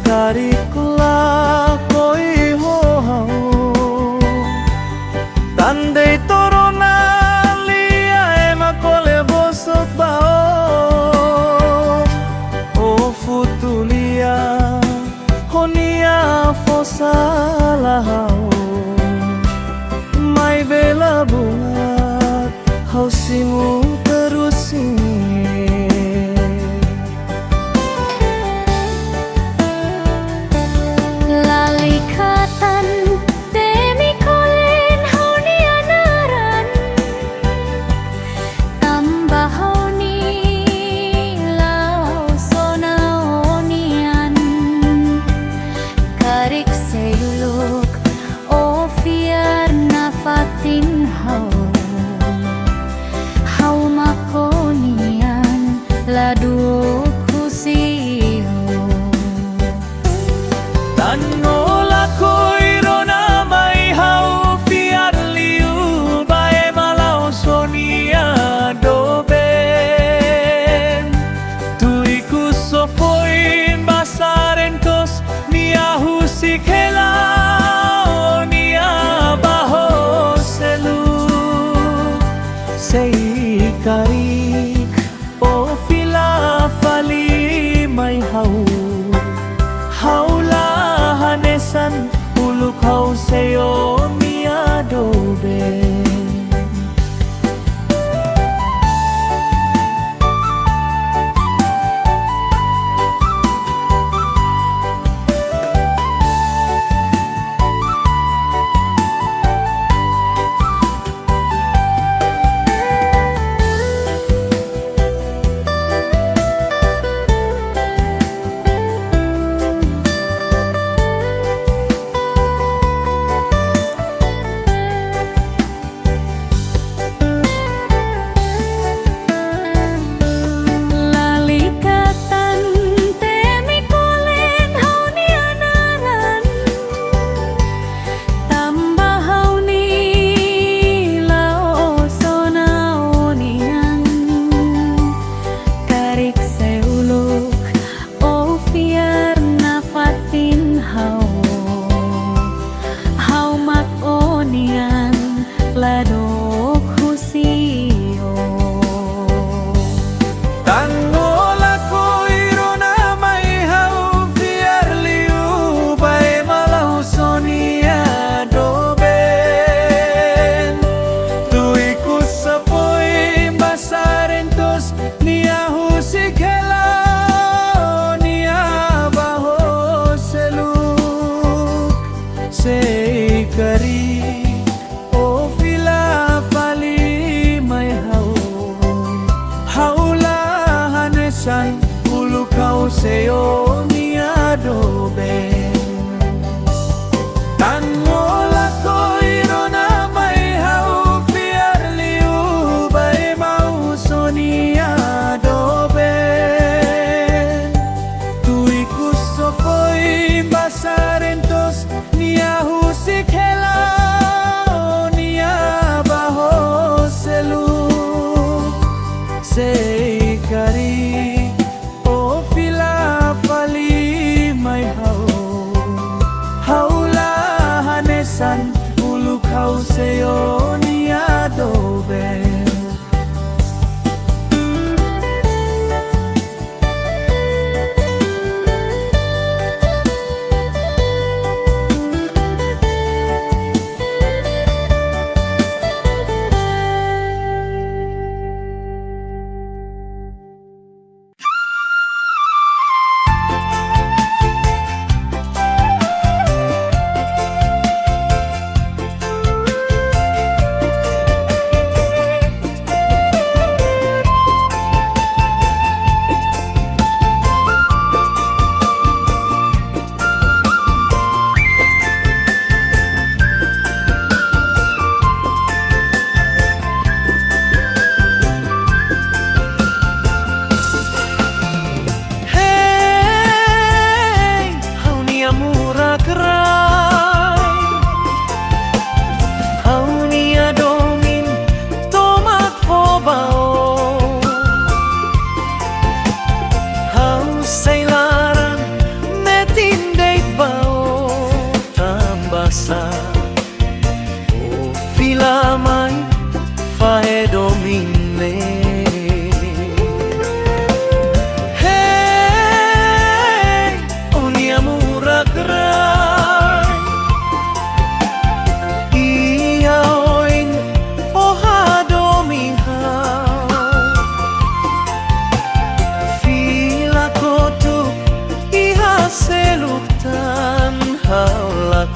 karikula koi ho hau tandai torona lia ema kole bosok bao o futulia honia fosa lahau mai bela buat hau simu terusin karik o fila fali mai hau la hanesan uluk hau seyo mia dobe Seo mia dobe tan mola koiro na mai hau fiar liu bai mau sonia dobe tuiku sofoi basarentos nia husikela nia baho selu sei kari fala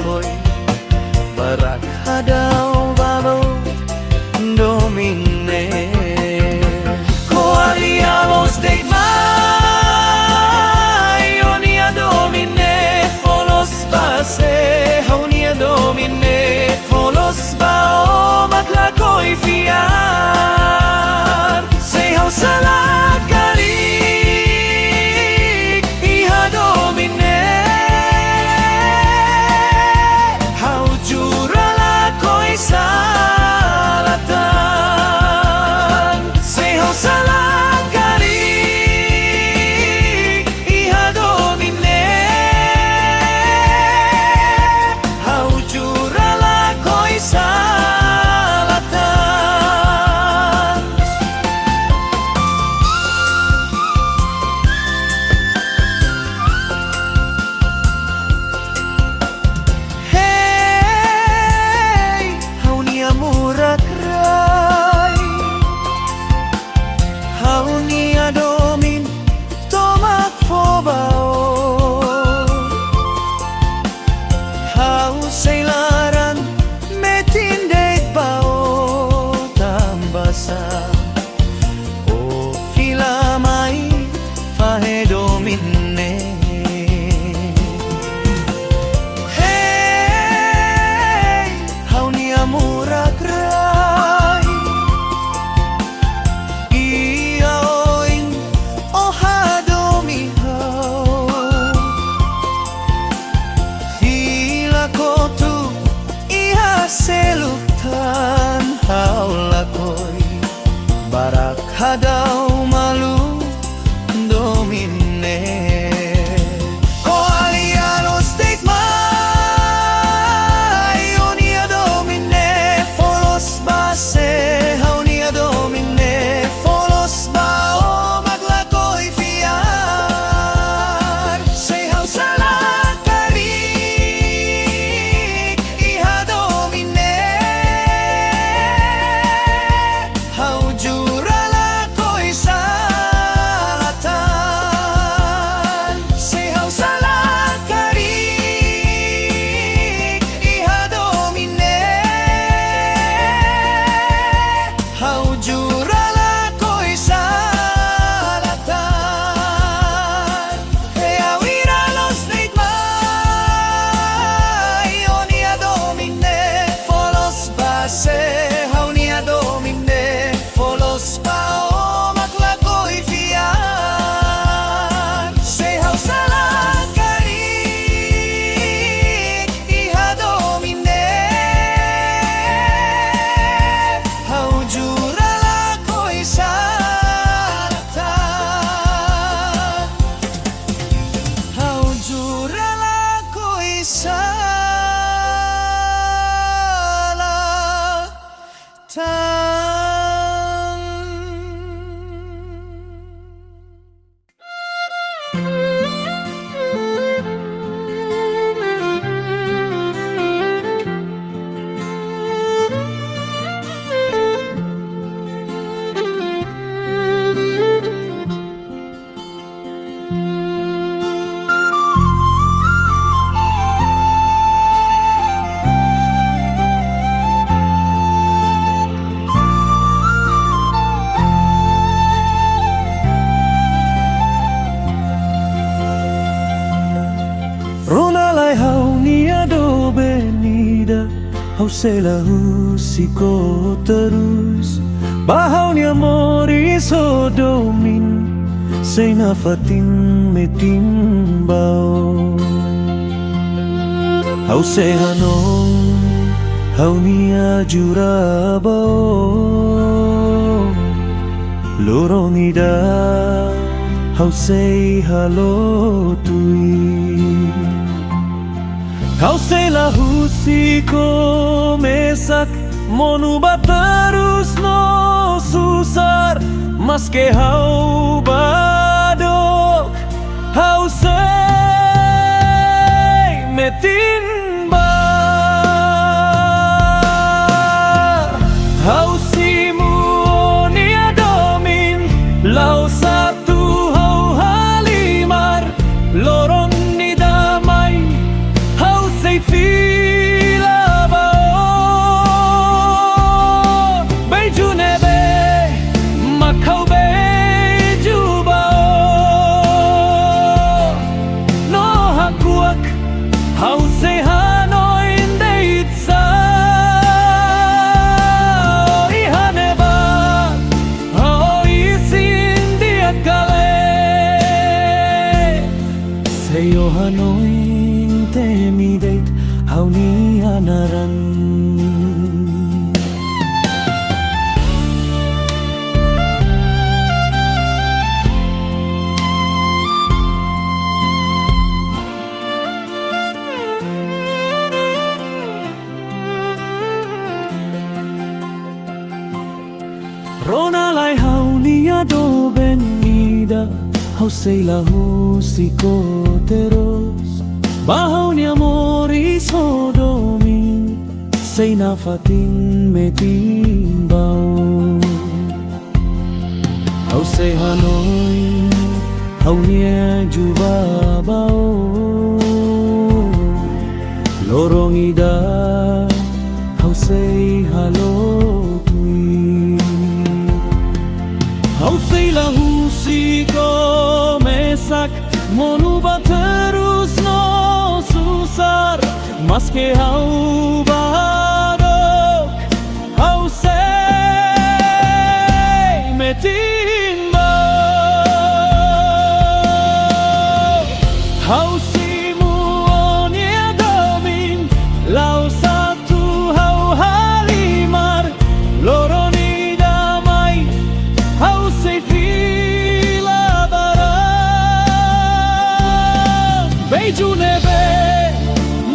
lakoy barak hadaw babo domine coaliamos de mai Hau Nia domine folos base Hau Nia domine folos ba o maglakoy fiar say hau salah karik iha domine Hau Jura lakoy salatan say hau salah karik iha domine Hau Jura lakoy salatan Hey Hau Nia Murak Rai Hau Nia Domin tomak ba o Hau say Laran Metin ba o tambasa o filamay fahe domine Hey Hau Nia Murak Rai iaoing o hadomi hau Fila kotu iha seluktan hau lakoy barak hadaw malu domine coalianos de mai Hau Nia domine folos base Hau Nia domine folos ba o maglakoy fiar say hau salah karik iha domine Hau Jura lakoy salatan say hau salah karik iha domine Hau Jura lakoy salatan hey awira los mai Hau Nia domine folos base Hau Nia domine folos ba o maglakoy fiar say hau salah karik iha domine Hau Jura lakoy salatan Hau Jura lakoy Ronalai Hau Nia do benida Hau sela husiko terus Hau Nia Moris O Domin say nafatin Metin ba o Hau say hanong Hau Nia Jura Ba O Loronida Hau say halo tui Hau say la husiko mesak monuba terus no susar mas que hau badok Hau say Metin ba Hau simu Nia Domin lau satu hau halimar loron ni damai Hau say fi hanoin temideit hau nia naran. Rona lai hau nia do benida, hau sei la Husi O teros. Ba Hau Nia Murak Rai Domin, sei na fatin Metin ba O. Hau sei Hanoi, Hau Nia Jura Ba O. Lorong ida, hau sei halo. Hau sei la Husi O mesak monuba terus no susar mas que hau badok hau sei Metin ba hau simu nia Domin lau satu hau halimar loroni damai hau sei fila barang beiju nebe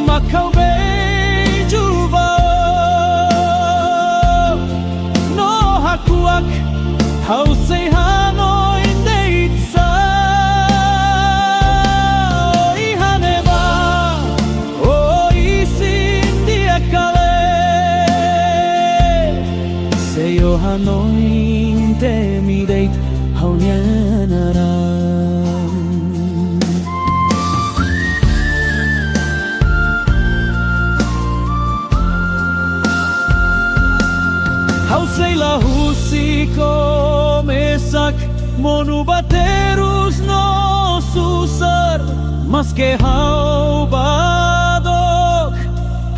makau beiju ba no hakuak hau sei hanoi deitsa oi haneba oi sindia kale sei o hanoi temideit hau nia naran. Hau sei la Husi O mesak monu baterus no susar mas que hau badok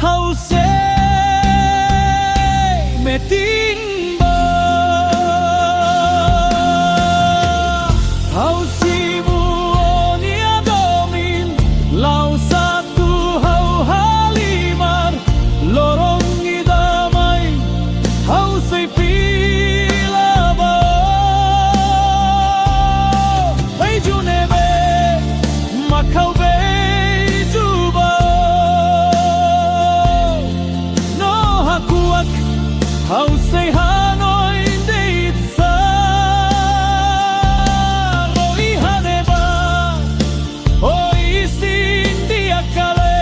hau sei Metin ba hau simu nia Domin lau satu hau halimar lorong idamai hau sei fila ba beiju nebe makau beiju ba no hakuak hau sei hanoi deitsa oi haneba oi sindia kale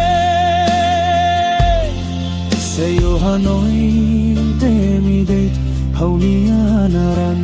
sei o hanoi temideit hau nia naran.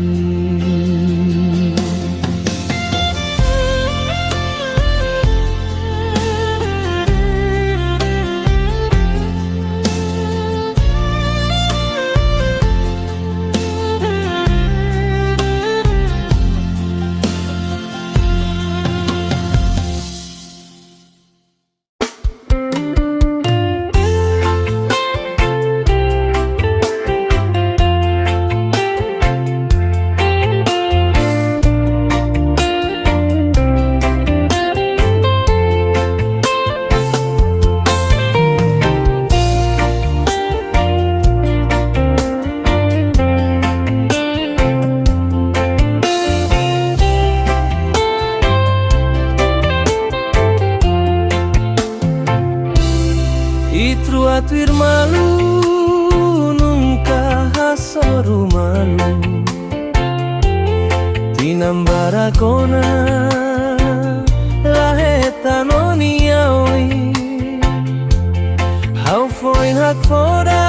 Atuir malu nunca hasoru malu tinambara kona laheta nonia oi hau foin hak fora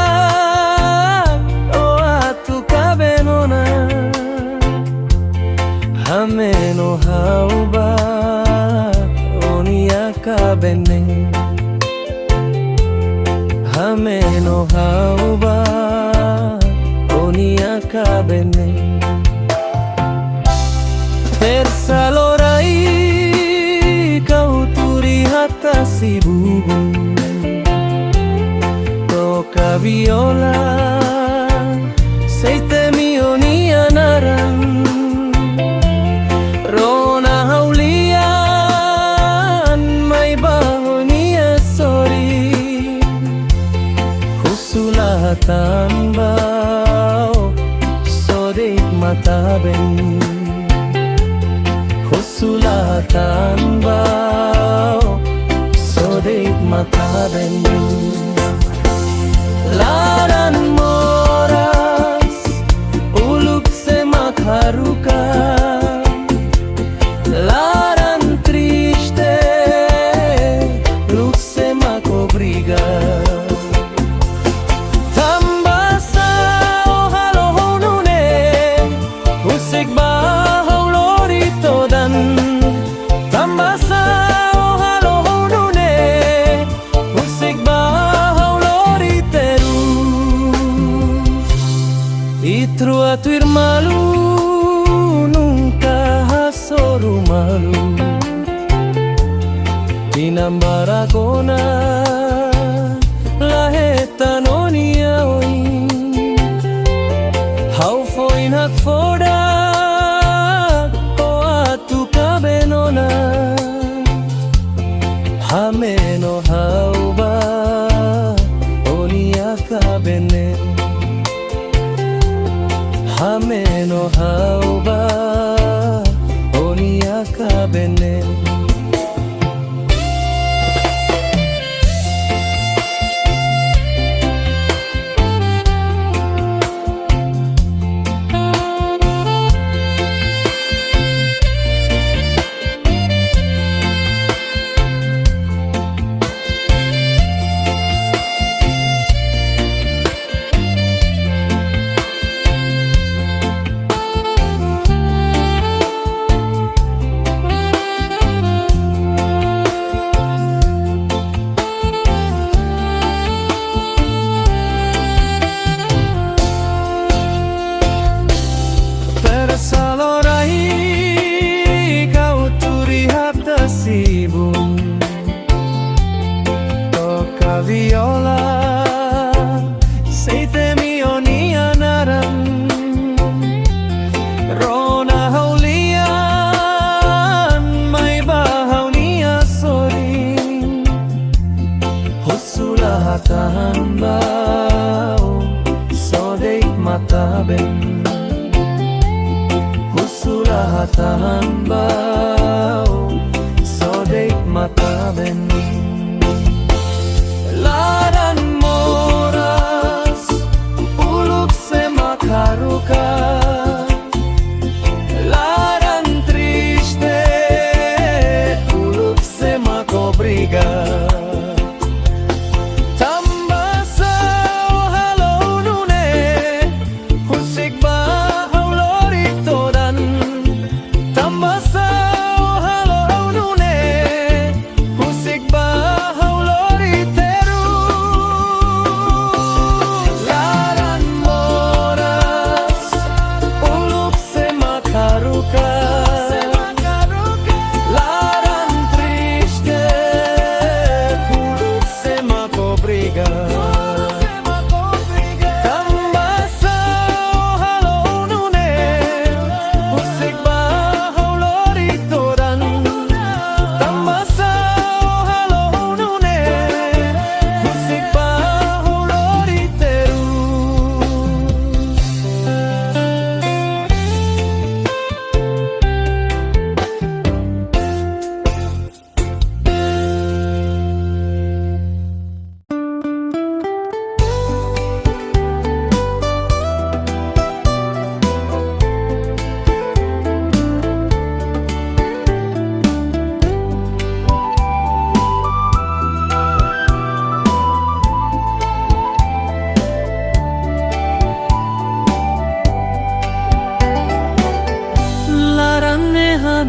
o atu kabenona hameno hau ba onia kabene hameno hau ba onia kabene Versalorai kau turi hata si bubu toka viola seite mio nia naran rona haulian mai ba ben Husulatan bao Sodet mata ben Laran Moras Uluk semak haruka Laran triste Luk semak obriga Truatuir malu nunca hasoru malu Tinambaragona laheta nonia oi Hau foi nak foda o atu kabenona Hameno hauba onia kabenen Hameno hauba onia kabenen Viola Seite mio nia naram Rona haulian Mai ba hau nia sori Husula hatahan bao Sodek mata ben Husula hatahan bao Sodek mata ben Laran Moras Uluk semak haruka Laran triste Uluk semak obriga Tambasa o halo nune Husik ba hau lorito dan Tambasa o halo nune Husik ba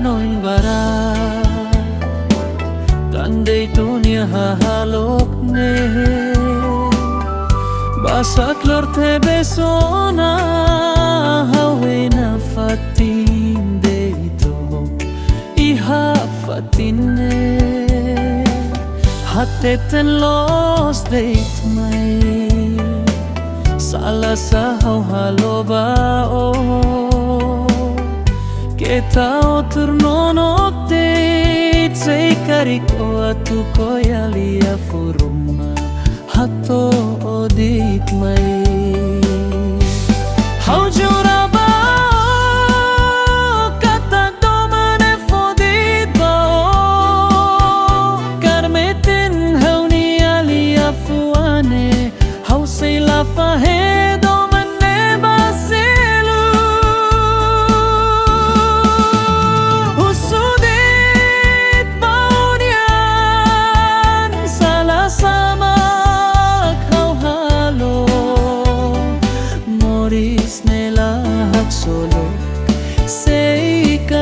noin bara Tandai tunia hahalok ne Basak lor te besona Hawena fatin deito Iha fatine Hateten los deit mai Sala sa hau haloba o Kita turno notte Sei carico a tu koyalia furuma Hato odit mai Hau Jura Ba O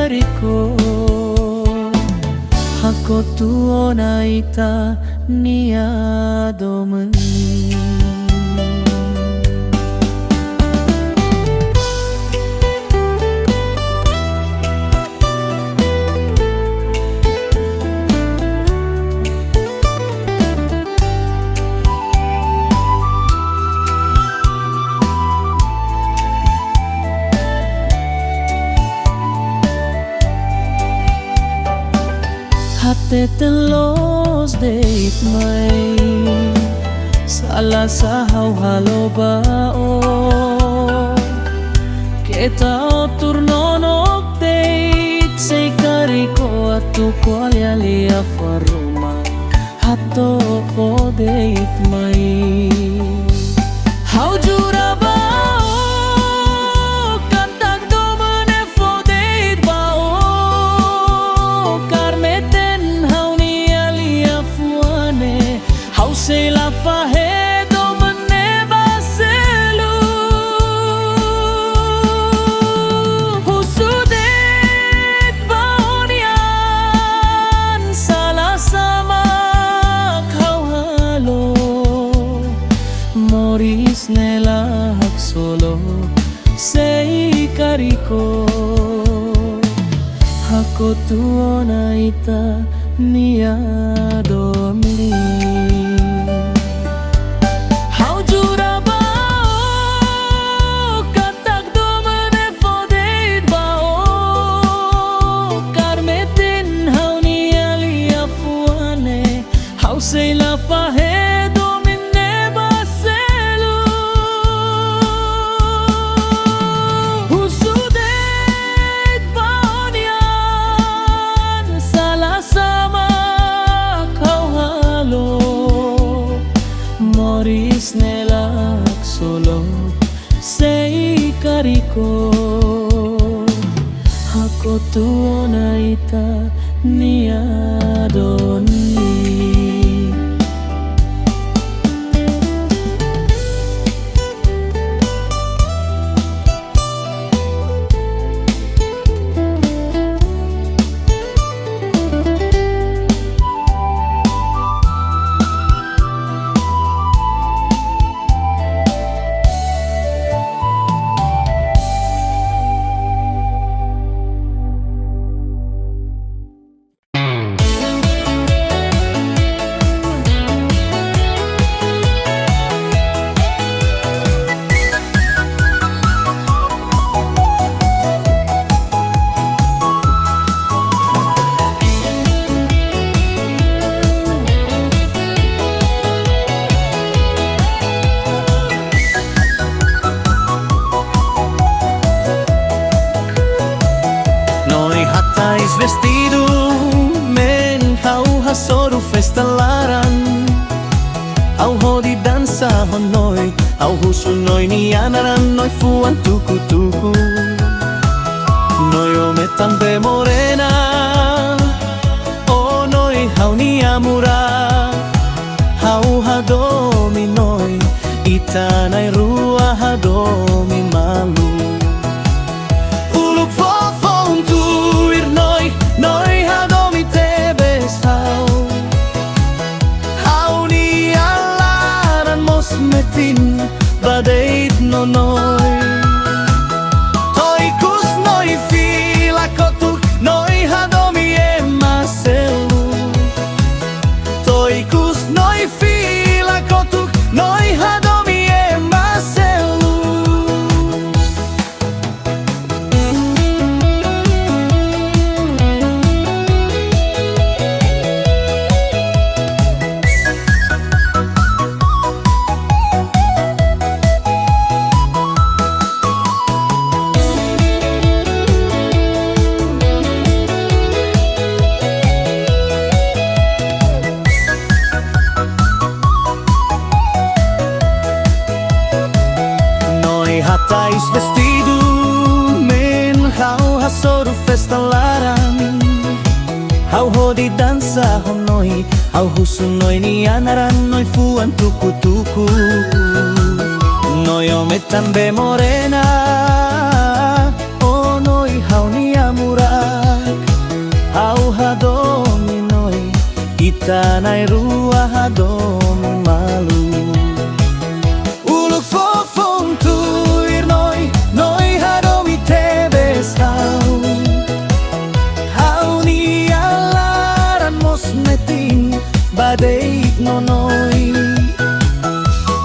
kariko Hako tuona ita nia domen Dehan Los Mai Salah sa Hau Jura Ba O Kita turnonok date Say kariko atu kualia lia faruma Hato o date mai Hau Jura Ba O Kantak domen fo date ba o Karmeten Hau Nia lia fuane Hau say la fahe domen baselu Husudet baonian Salah sama Hau halo Moris nela hak solo Sei kariko Hako tuona ita nia domin Hau Jura Ba O Kantak domen fo date ba o Karmeten Hau Nia lia fuane Hau say la fahe domin baselu Husudet baonian Salah sama Hau halo Moris nelak solo Sei kariko Hako tuona ita nia doni Vestidu Mean Hau hasoru festa laran Hau hodi dansa honoi Hau husu noi ni anaran noi fuan tuku tuku Noi o metan be morena O noi Hau Nia Murak Hau hadomi noi Itanai rua hadomi malu Uluk fofo untuir noi Noi hadomi tebes hau Hau nia laran mos metin Badeit no noi Toikus noi fila kotuk Noi hadomi emaselu Toikus noi fila kotuk Noi hadomi emaselu Hatais Vestidu Mean Hau hasoru festa laran Hau hodi dansa honoi Hau husu noi ni anaran Noi fuan tuku tuku Noi o metan be morena O noi Hau Nia Murak tanai ruah adom malu uluk fofon tuir noi hadomi tebes hau nia laran mos metin badeik nonoi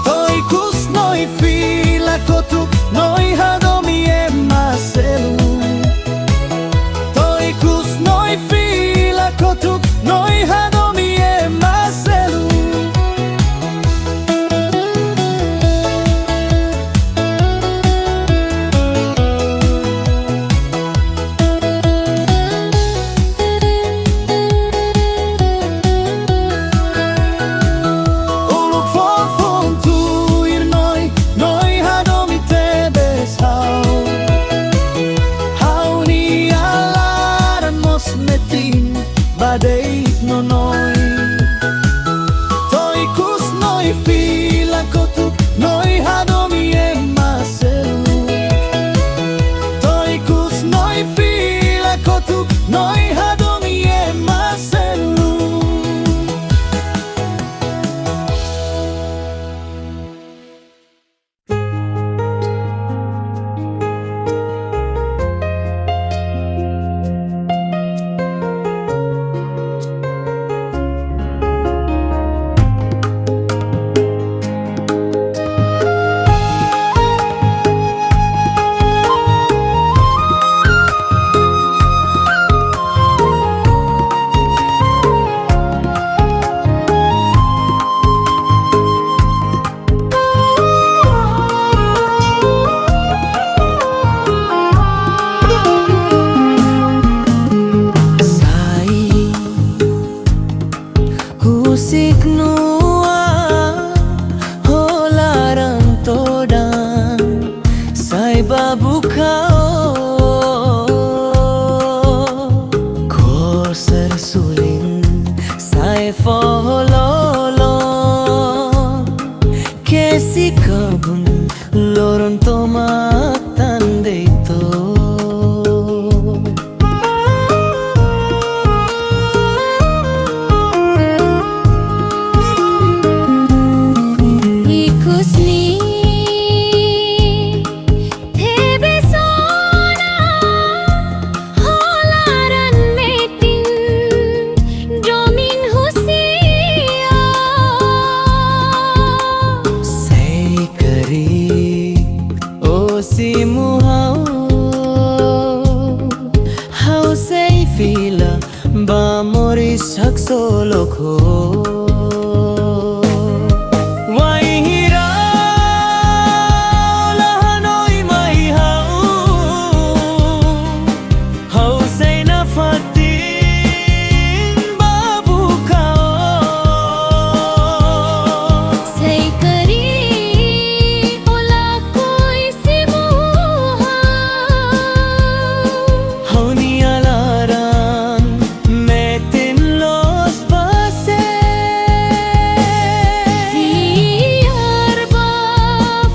toi kus noi fila kotuk noi hadomi emaselu toi kus noi fila kotuk noi hadomi emaselu uluk fofon tuir noi hadomi tebes hau nia laran mos metin badeik nonoi toi kus noi fila kotuk noi hadomi emaselu toi kus noi fila kotuk noi hadomi emaselu Husik nua holaran todan sai babuka koser sulin sai fololo kesi kabun loron tomatan deito Ikusni tebesona holaran metin Domin Husi O sei kari o simu hau sei fila ba mori sakso lokho wai hira lahanoi mai hau sei na fatin babu kao sei kari ola koi simuha hau nia laran metin los base fiar ba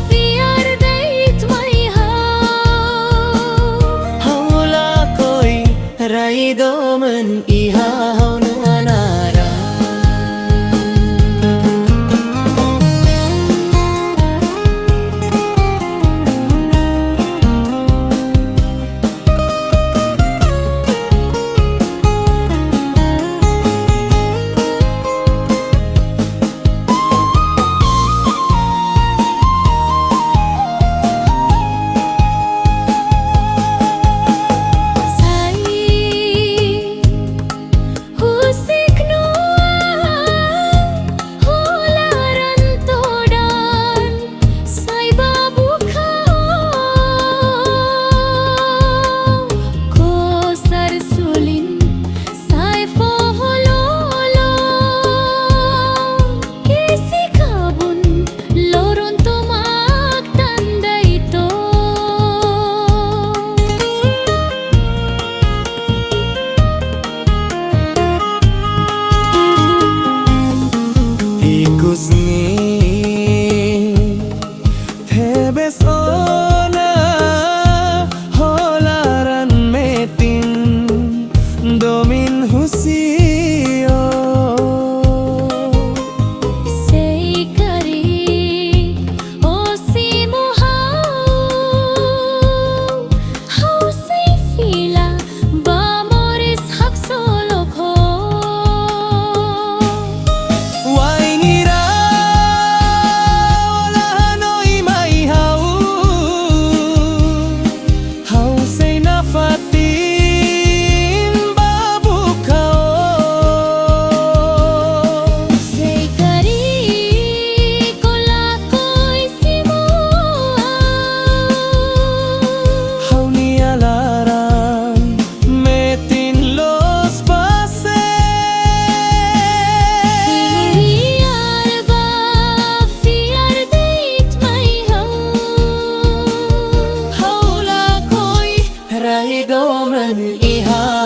fiar deit mai hau la koi rai domin iha hau nuanara sai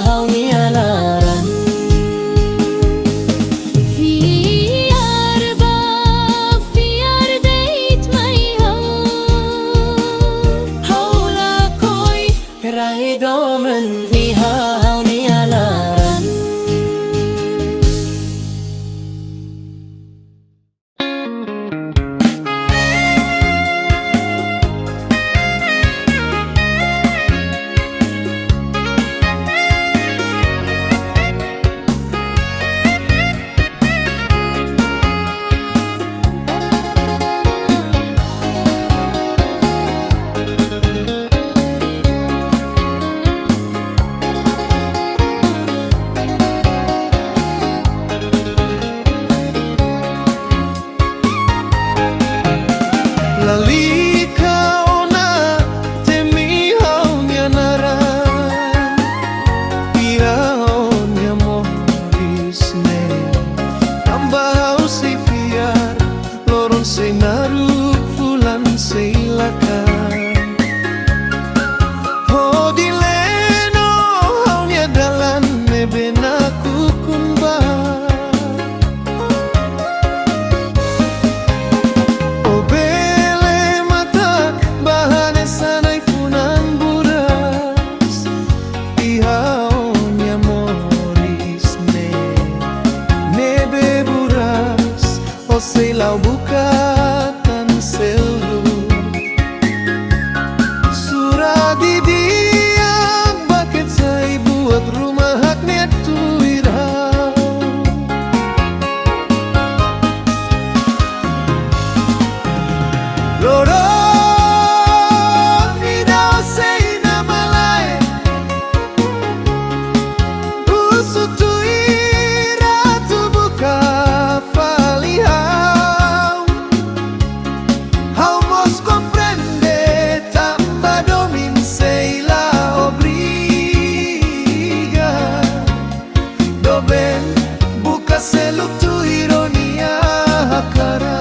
hau nia laran. Fiar ba fiar deit mai Hau la koi rai domin hau nia laran. Lalika ona temi hau nia naran. Ia nia moris ne. Tambah hau sei fiar, loron sei naruk fulan sei lakan. Oh dileno hau nia dalan me benaku kumbar. Oh bele mata bahane sanai funan buras. Ihau nia moris ne. Nebe buras oh sei lau bukatan selu. Surah di dia baket saya buat rumah haknya tuirau. Lorong idau sei nama lain. Usu tuira tu buka falihau. Hau mos comprende tamba domin sei la obriga. Doben buka seluk tu ironia hakara.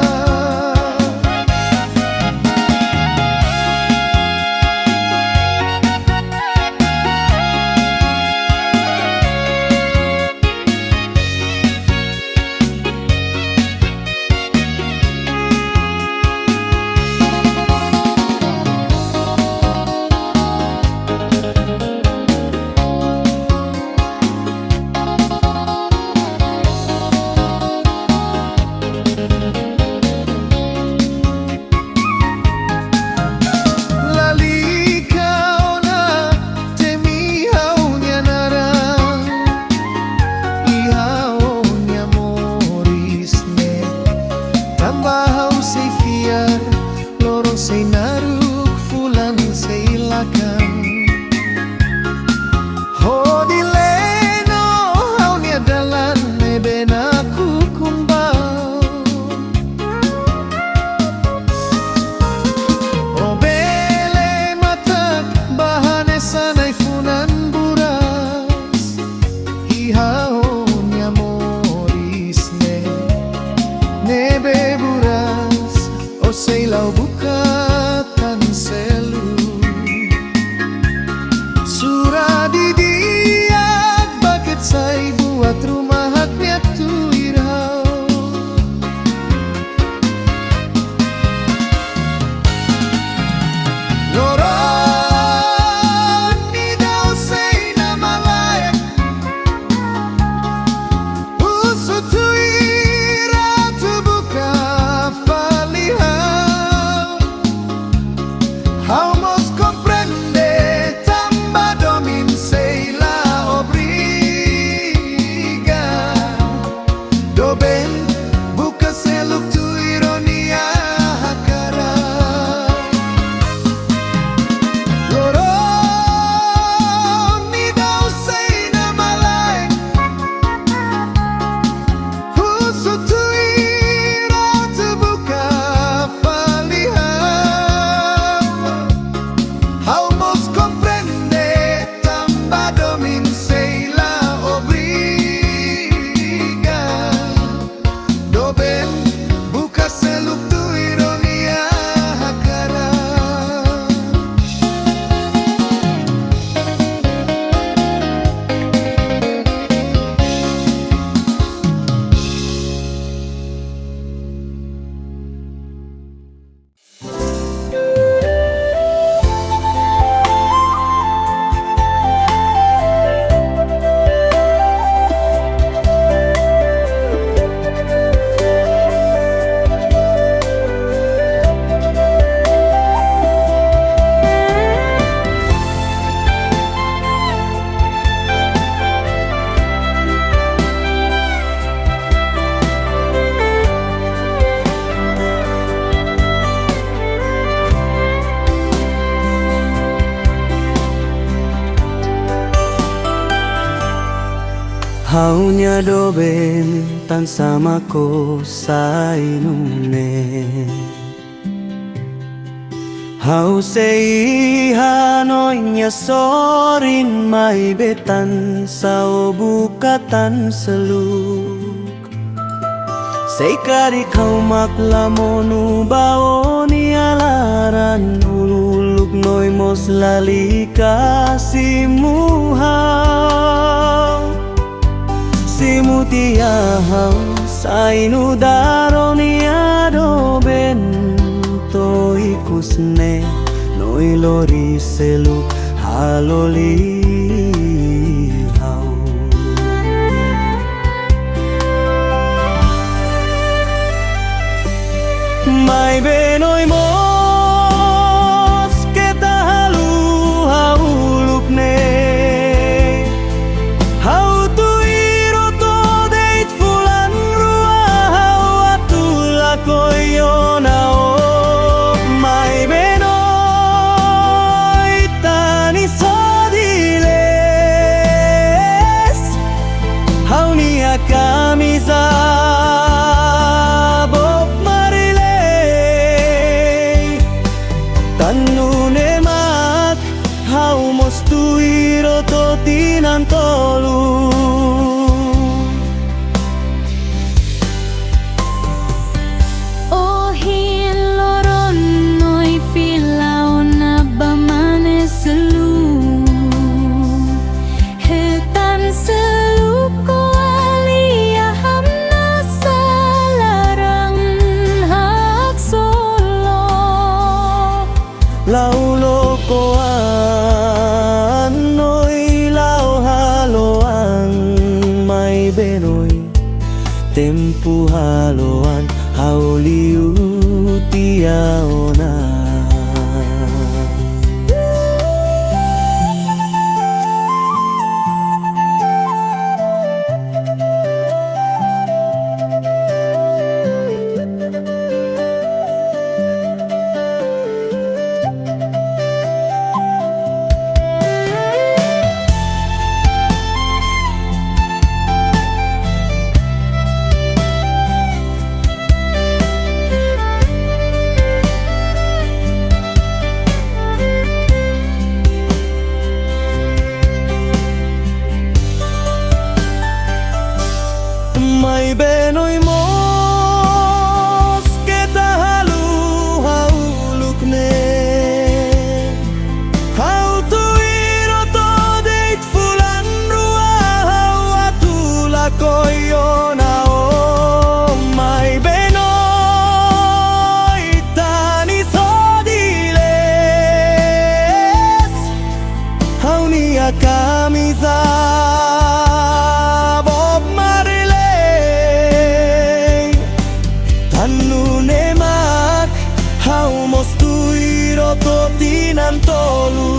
Lalika ona temi hau nia naran. Ihau nia moris ne. Tambah hau sei fiar, lorong sei naruk fulan sei lakan. Oh dileno hau nia dalan me benaku kumbang. Oh bele mata bahane sanai funan buras. Ihau nia moris ne. Nebe buras oh sei lau bukatan selu. Surah di dia baket saya buat rumah haknya tuirau. Loron idau sei nama lain. Hau nia doben tan sama ko sainune Hau sei hanoinya sorin mai betan sao bukatan seluk Sei kari kau maklamonu bao ni alaran uluk noi mos lali kasihmu hau Simu tia hau sainu daroni ado bento ikusne noi lori selu haloli hau Mai benoi mos kita halu hau lukne Hau tuiro to deit fulan rua hau atula koyona o Mai benoi tani sodiles Hau nia Kamiza Bob Marley Tanune mat hau mos tuiro to tinan tolu Oh hiloron noi filau na bamane selu Hetan selu ko alia hamna salarang hak solo Laulo koan noi lau haloan mai benoi tempu haloan hauliu tiaona Mai benoi mos kita halu hau lukne Hau tuiro to deit fulan rua hau atula koyona o Mai benoi tani sodiles Hau nia Kamiza Bob Marley Tanune mat hau mos tuiro to tinan tolu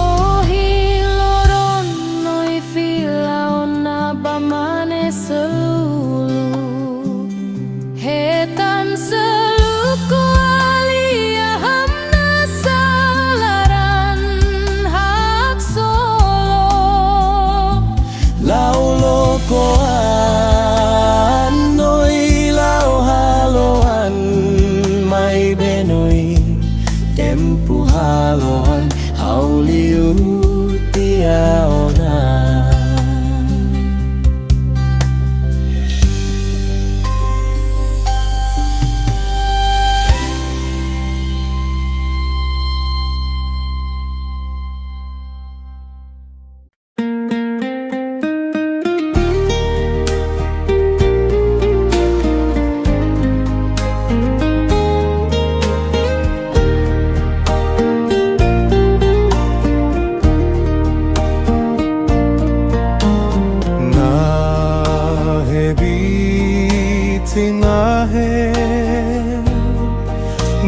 Oh hiloron noi filau na bamane selu Hetan selu ko alia hamna salaran hak solo Laulo koan noi lau haloan mai benoi tempu haloan hauliu tiaona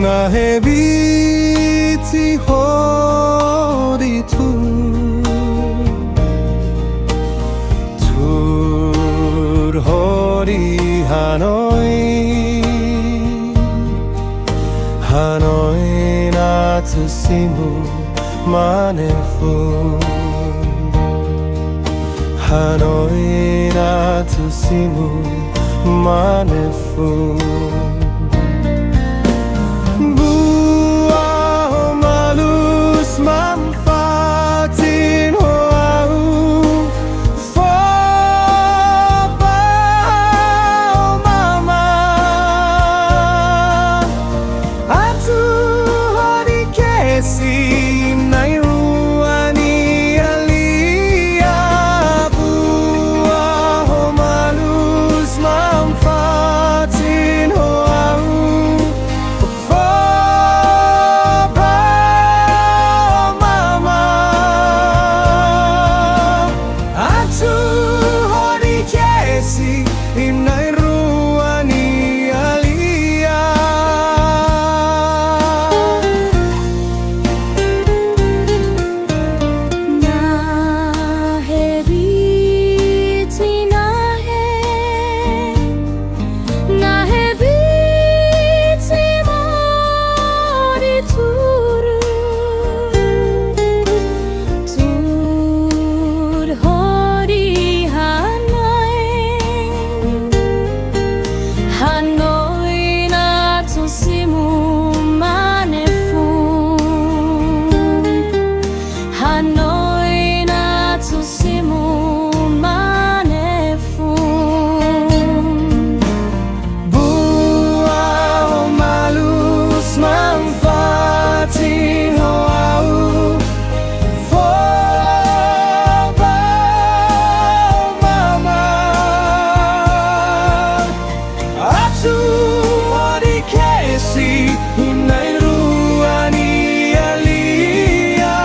Nahe Biti hodi tur hodi Hanoi Hanoi na tusimu manefu Hanoi na tusimu manefu Buah malus manfaatin hoau Fobau mama Atu hari kesi nai ruani alia Buah malus manfaatin hoau Fobau mama Atu hari kesi nai ruani alia Nahe Biti Nahe Nahe Biti mori turu Tur hori Hanoi Hanoi na tusimu manefu Hanoi na tusimu manefu Buah malus manfaatin hoau Fobau mama Atu hari kesi nai ruani alia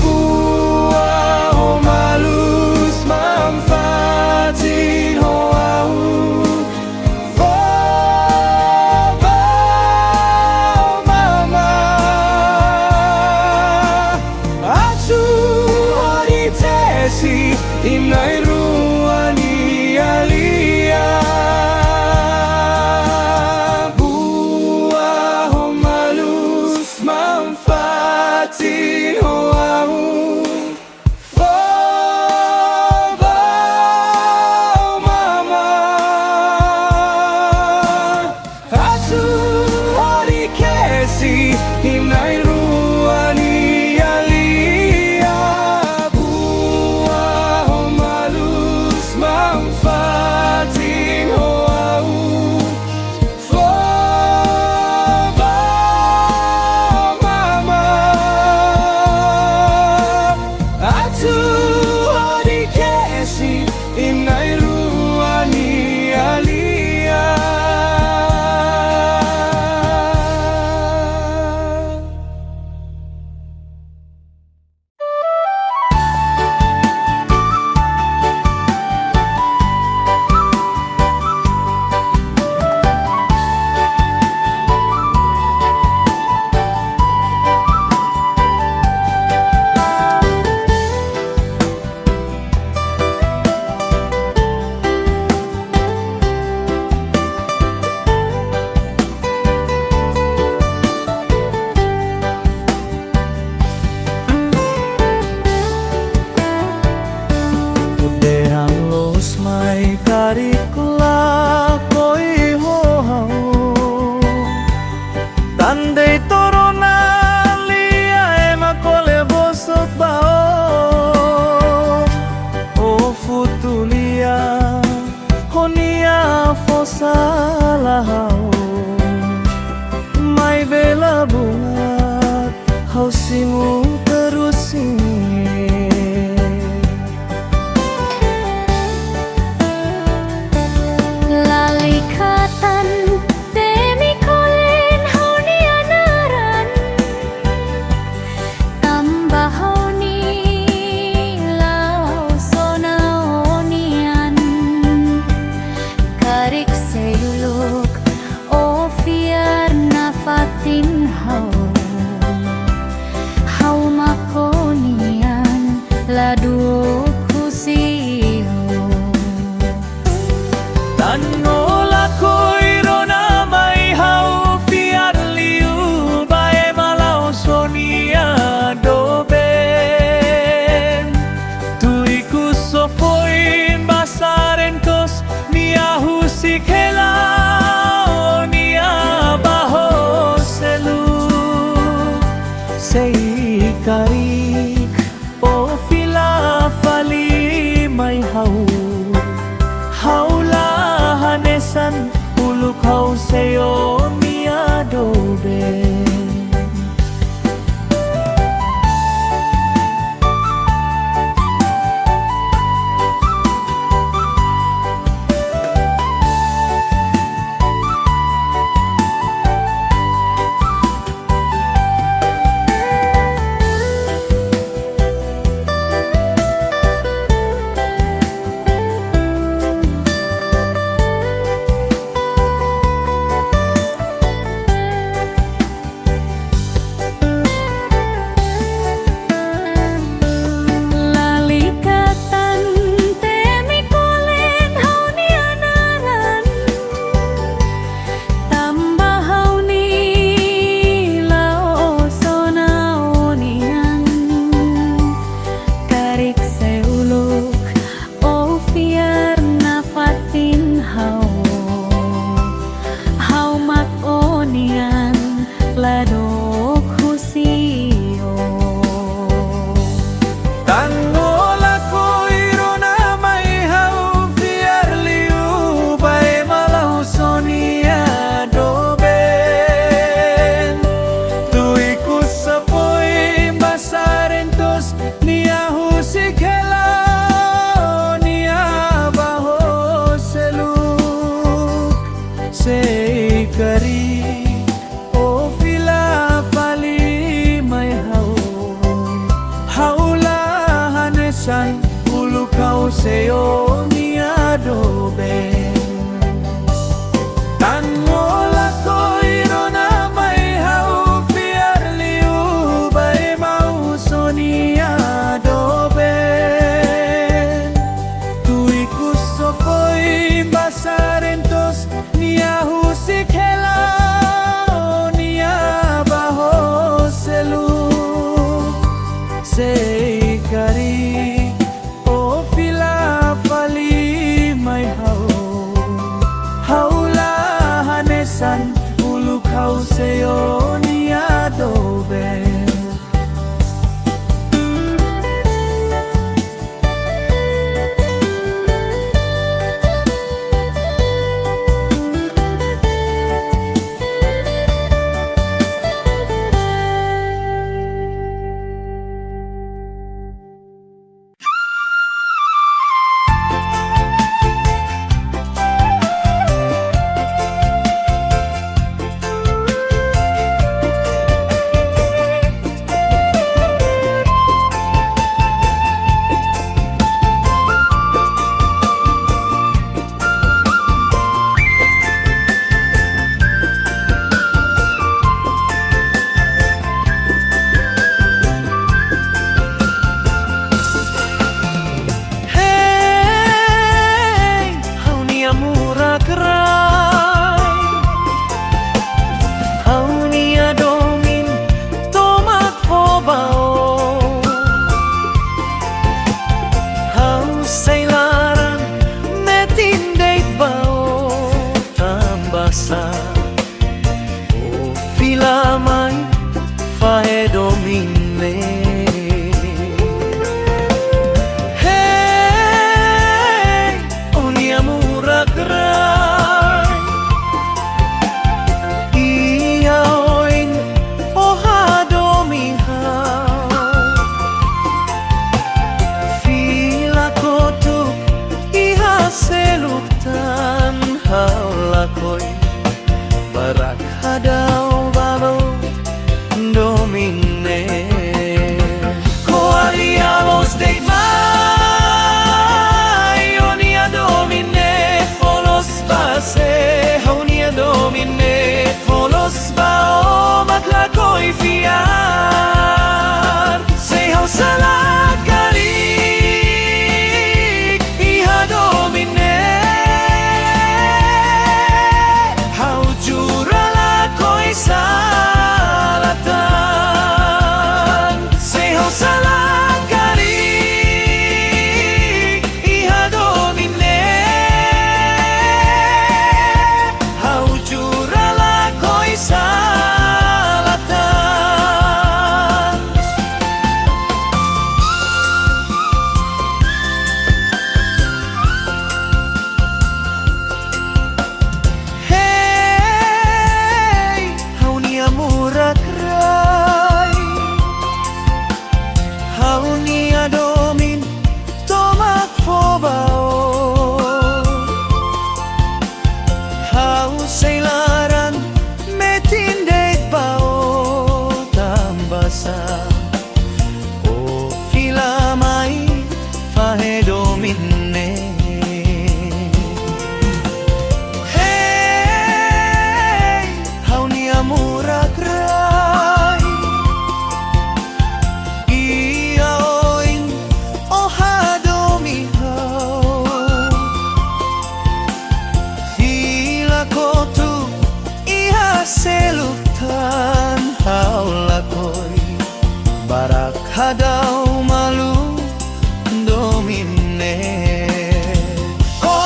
Buah malus manfaatin hoau Fobau mama Atu hari tesi nai ruani alia Buah malus manfaatin hoau Fobau mama Atu hari kesi nai ruani alia Buah malus manfaatin hoau Fobau mama Atu hari kesi nai ruani alia Dehan Los Mai karikula koi hohau Tandai torona lia ema kole bosot bao O futulia honia fosa lahau Mai bela bunga hausimu terus Lalikatan demi kolen hau nia naran Tambah hau ni lau sona onian Karik seyuluk o fiar nafatin hau Hau sei karik o fila fali may hau la hanesan uluk hau seyo miadobe Seo miadobe tan mola koiro na may hau fiar liu bay mau sonia dobe tui kuso foi basarentos nia husikela nia baho selu sei kari uluk hau seyo miadobe Warak hadau malu domine Hau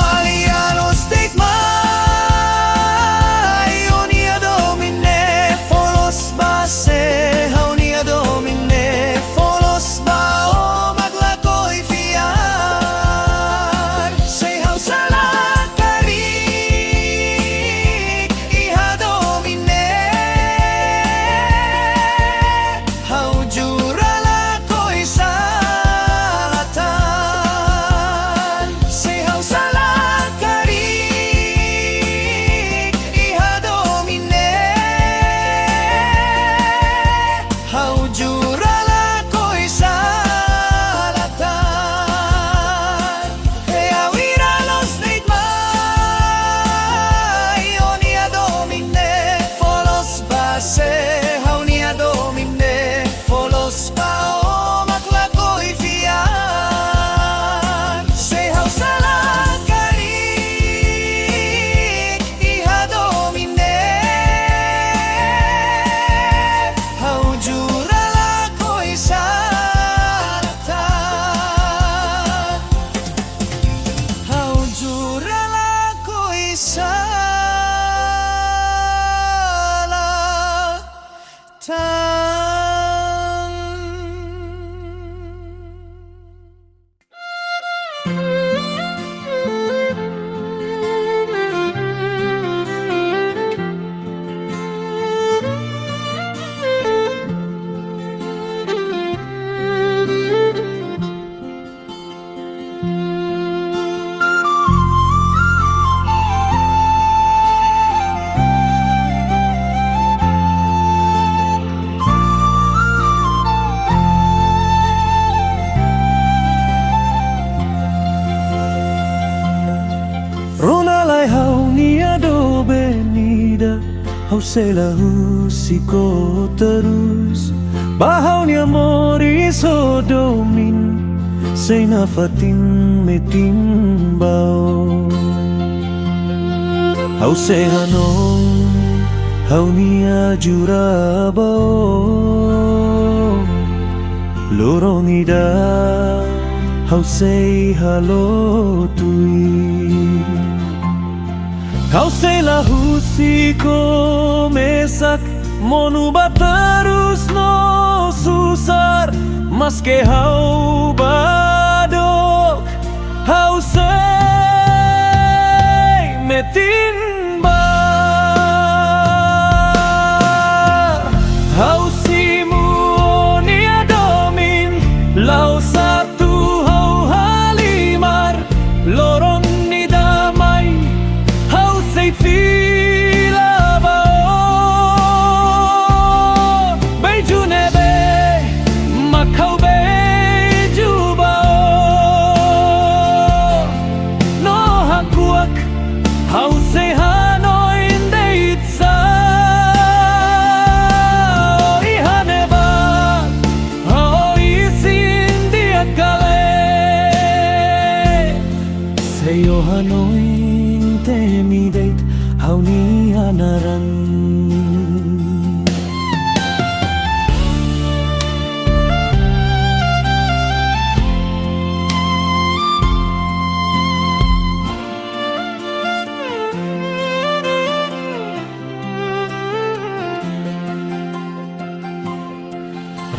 Nia domine Folos base Hau Nia domine Folos ba o maglakoy fiar Say hau salah karik Iha domine Hau jura la koy salatan Say hau salah karik Iha domine Hau jura la koy salatan Hey Hau Los Mai Hau Nia domine Folos base Hau Nia domine Folos ba o maglakoy fiar Say hau salah karik Iha domine Hau jura la koy salatan Hau jura la koy Rona lai Hau Nia do benida Hau Musi O terus Hau Nia Murak Rai Domin Metin bao Hau Hanong Hau Nia Jura Ba O Lorong ida Hau halo tui Hau Husi O mesak Monuba terus no susar Maske hau badok Hau Metin ba Hau Nia Domin La satu hau halimar Lorong ni damai Hau fila ba o Beju nebe Makau beju ba o No hakuak Hau hanoi ndeitsa Ihaneba Hau isin diakale Seyo hanoi temideit Hau Nia naran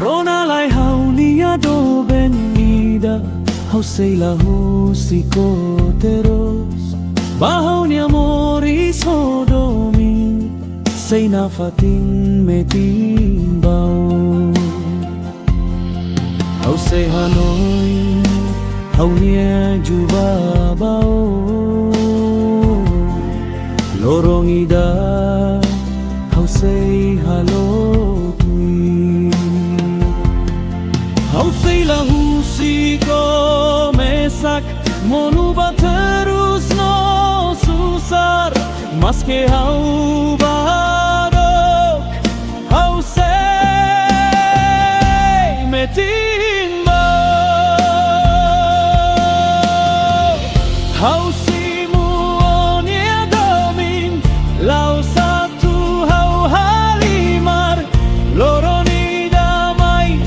Rona lai Hau Nia do benida Hau Musi O terus Hau Nia Murak Rai Domin Metin bao Hau hanoi Hau Nia Jura Ba O Lorong ida Hau halo tui Hau Husi O mesak Monuba terus no susar Maske hau badok Hau Metin ba Hau Nia Domin La satu hau halimar Lorong ni damai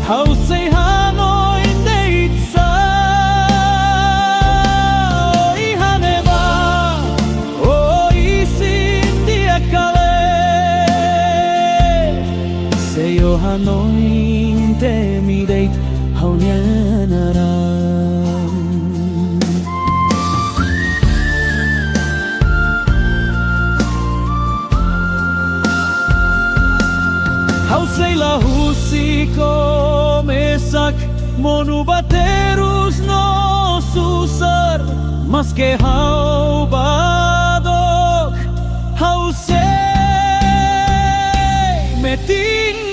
Hau say hangoy deitsa Oi haneva Oi sindi akale Seyo hanoy te mi deit Hau nia naran Hau say la Husi O mesak Monu baterus no susar Mas que hau badok Hau say Metin